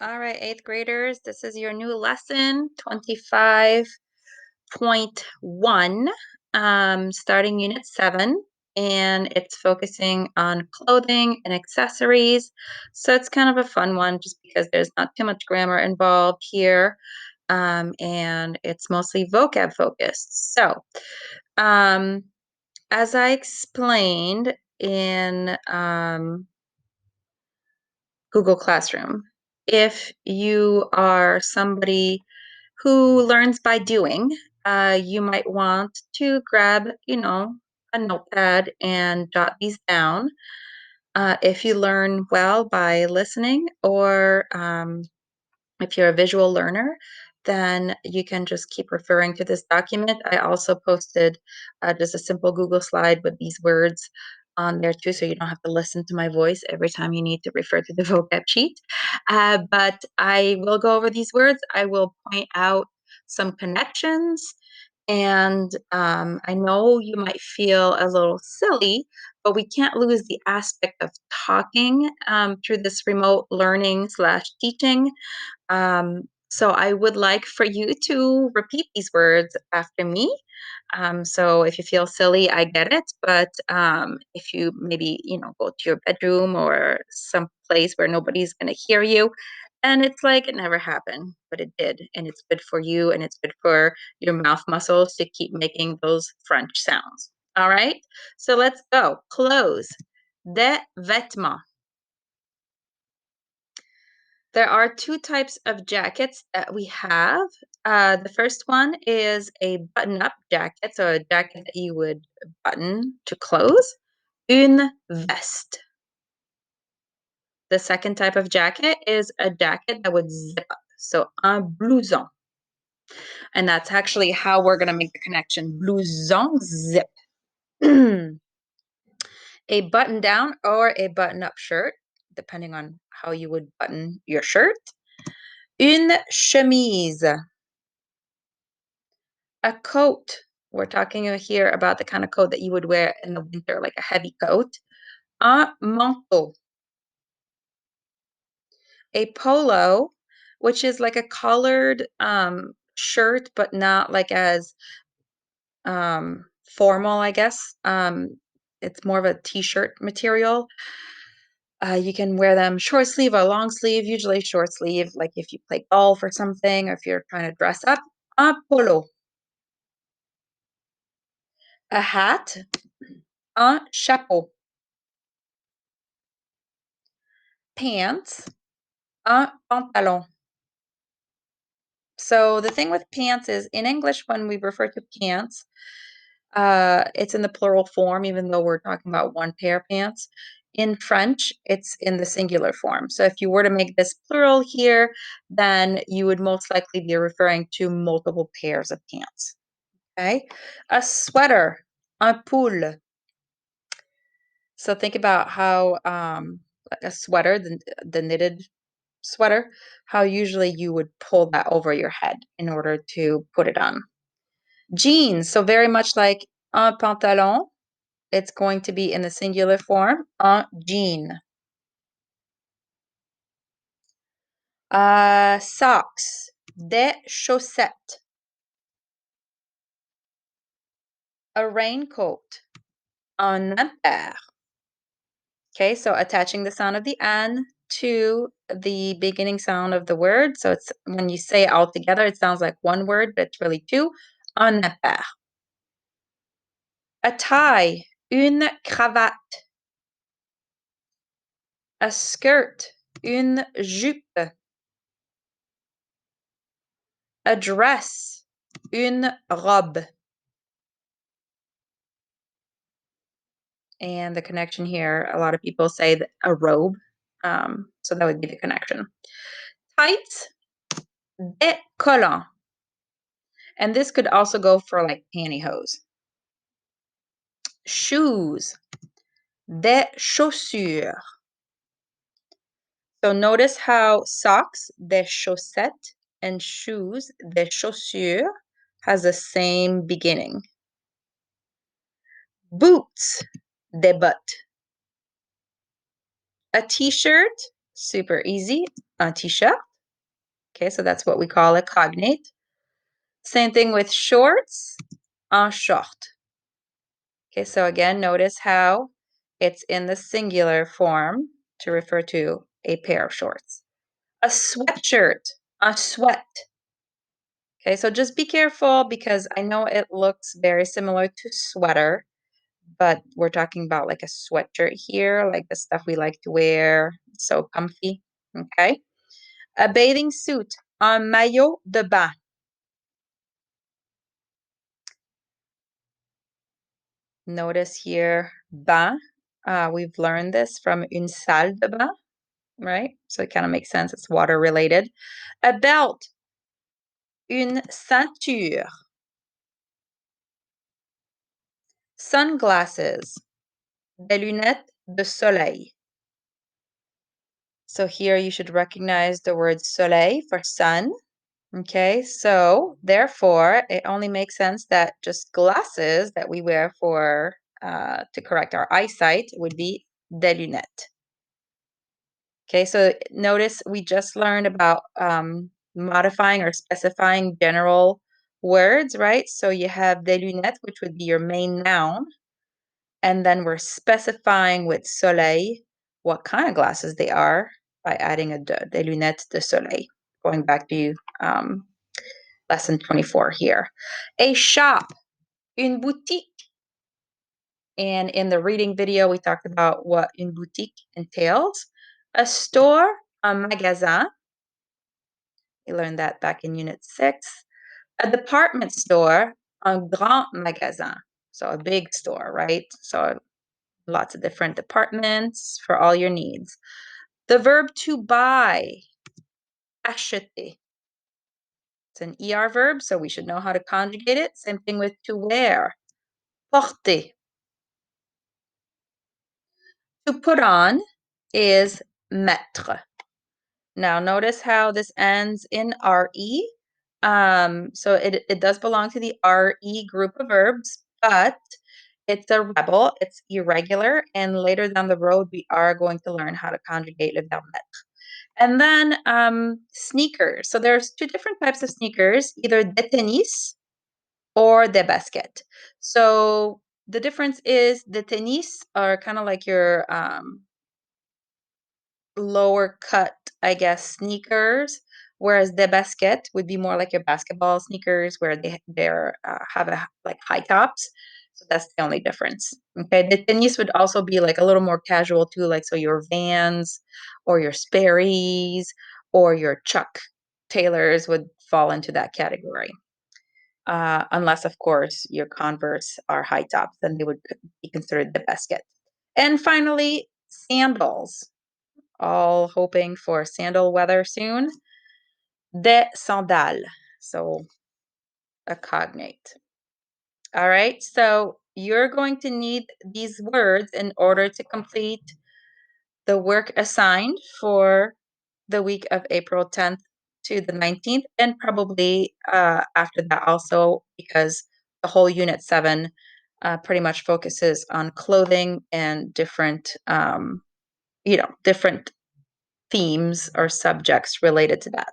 All right, eighth graders, this is your new lesson, 25.1, starting unit 7, and it's focusing on clothing and accessories. So it's kind of a fun one just because there's not too much grammar involved here, and it's mostly vocab focused. So, um, as I explained in Google Classroom. If you are somebody who learns by doing, you might want to grab, a notepad and jot these down. If you learn well by listening, or if you're a visual learner, then you can just keep referring to this document. I also posted just a simple Google slide with these words on there too, so you don't have to listen to my voice every time you need to refer to the vocab sheet. But I will go over these words. I will point out some connections. And I know you might feel a little silly, but we can't lose the aspect of talking through this remote learning slash teaching. So I would like for you to repeat these words after me. So if you feel silly, I get it. But if you maybe, go to your bedroom or some place where nobody's going to hear you, and it's like it never happened, but it did. And it's good for you and it's good for your mouth muscles to keep making those French sounds. All right. So let's go. Clothes. Des vêtements. There are two types of jackets that we have. The first one is a button-up jacket, so a jacket that you would button to close. Une veste. The second type of jacket is a jacket that would zip up, so un blouson. And that's actually how we're going to make the connection. Blouson, zip. A button-down or a button-up shirt, depending on how you would button your shirt. Une chemise. A coat. We're talking here about the kind of coat that you would wear in the winter, like a heavy coat. Un manteau. A polo, which is like a collared shirt, but not like as formal, I guess. It's more of a t-shirt material. You can wear them short sleeve or long sleeve, usually short sleeve, like if you play golf or something, or if you're trying to dress up. Un polo. A hat. Un chapeau. Pants. Un pantalon. So the thing with pants is in English, when we refer to pants, it's in the plural form, even though we're talking about one pair of pants. In French, it's in the singular form. So if you were to make this plural here, then you would most likely be referring to multiple pairs of pants. Okay? A sweater, un pull. So think about how like a sweater, the knitted sweater, how usually you would pull that over your head in order to put it on. Jeans, so very much like un pantalon, it's going to be in the singular form, un jean. Socks, des chaussettes. A raincoat, un impair. Okay, so attaching the sound of the N to the beginning sound of the word. So it's when you say it all together, it sounds like one word, but it's really two. Un impair. A tie, une cravate. A skirt, une jupe. A dress, une robe. And the connection here, a lot of people say that a robe. So that would be the connection. Tights, des collants. And this could also go for like pantyhose. Shoes, des chaussures. So notice how socks, des chaussettes, and shoes, des chaussures, has the same beginning. Boots, des bottes. A t-shirt, super easy, un t-shirt. Okay, so that's what we call a cognate. Same thing with shorts, un short. Okay, so again, notice how it's in the singular form to refer to a pair of shorts. A sweatshirt, un sweat. Okay, so just be careful because I know it looks very similar to sweater, but we're talking about like a sweatshirt here, like the stuff we like to wear, so comfy. Okay. A bathing suit, un maillot de bain. Notice here, bain. We've learned this from une salle de bain, right? So it kind of makes sense. It's water related. A belt, une ceinture. Sunglasses, des lunettes de soleil. So here you should recognize the word soleil for sun. Okay, so therefore it only makes sense that just glasses that we wear for to correct our eyesight would be des lunettes. Okay, so notice we just learned about modifying or specifying general words, right? So you have des lunettes, which would be your main noun, and then we're specifying with soleil what kind of glasses they are by adding a de, des lunettes de soleil. Going back to lesson 24 here. A shop, une boutique. And in the reading video, we talked about what une boutique entails. A store, un magasin. We learned that back in Unit 6. A department store, un grand magasin. So a big store, right? So lots of different departments for all your needs. The verb to buy, acheter. It's an ER verb, so we should know how to conjugate it. Same thing with to wear, porter. To put on is mettre. Now notice how this ends in RE. So it does belong to the RE group of verbs, but it's a rebel, it's irregular, and later down the road we are going to learn how to conjugate le verbe mettre. And then sneakers. So there's two different types of sneakers, either des tennis or des baskets. So the difference is the tennis are kind of like your lower cut, I guess, sneakers, whereas the basket would be more like your basketball sneakers, where they're have like high tops. So that's the only difference. Okay, the tennis would also be like a little more casual too, like so your Vans or your Sperry's or your Chuck Taylors would fall into that category. Unless, of course, your Converse are high tops, then they would be considered the basket. And finally, sandals, all hoping for sandal weather soon. Des sandales, so a cognate. All right, so you're going to need these words in order to complete the work assigned for the week of April 10th to the 19th, and probably after that also, because the whole Unit 7 pretty much focuses on clothing and different, different themes or subjects related to that.